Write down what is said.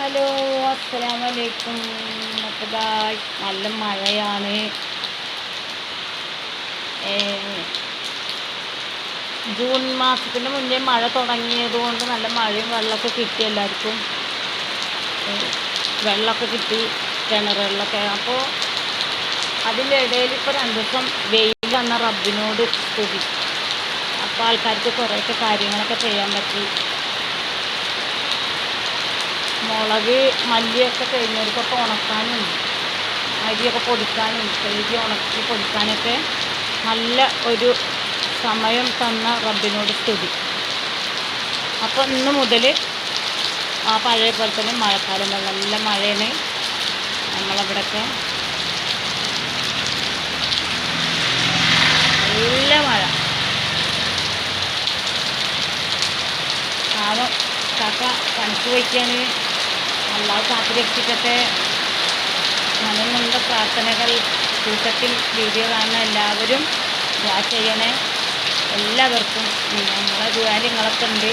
Hello, അസ്സലാമു അലൈക്കും. അപ്പോൾ നല്ല മഴയാണ്. ജൂൺ മാസത്തിന് മുന്നേ മഴ തുടങ്ങിയതുകൊണ്ട് നല്ല മഴയും വെള്ളമൊക്കെ കിട്ടി. എല്ലാവർക്കും വെള്ളമൊക്കെ കിട്ടി, കിണറുകളിലൊക്കെ. അപ്പോൾ അതിൻ്റെ ഇടയിൽ ഇപ്പോൾ 2 ദിവസം വെയിൽ വന്ന റബ്ബിനോട് സ്തുതി. അപ്പോൾ ആൾക്കാർക്ക് കുറേയൊക്കെ കാര്യങ്ങളൊക്കെ ചെയ്യാൻ പറ്റി. മുളക് മല്ലിയൊക്കെ കഴിഞ്ഞവർക്കൊക്കെ ഉണക്കാനും അരിയൊക്കെ പൊടിക്കാനും കഴുകി ഉണക്കി പൊടിക്കാനൊക്കെ നല്ല ഒരു സമയം തന്ന റബ്ബിനോട് സ്തുതി. അപ്പോൾ ഇന്ന് മുതൽ ആ പഴയ പോലെ തന്നെ മഴക്കാലം നല്ല മഴയാണ് നമ്മളവിടെയൊക്കെ. നല്ല മഴ. പാവം കാക്ക പണിക്ക് പോയിക്കാണ്. അള്ളാഹു കാത്തു രക്ഷിക്കട്ടെ. മനസ്സിൻ്റെ പ്രാർത്ഥനകൾ കൂട്ടത്തിൽ വീഡിയോ കാണുന്ന എല്ലാവരും ദുആ ചെയ്യണേ. എല്ലാവർക്കും നമ്മളെ ദുആ നിങ്ങളൊക്കെ ഉണ്ട്.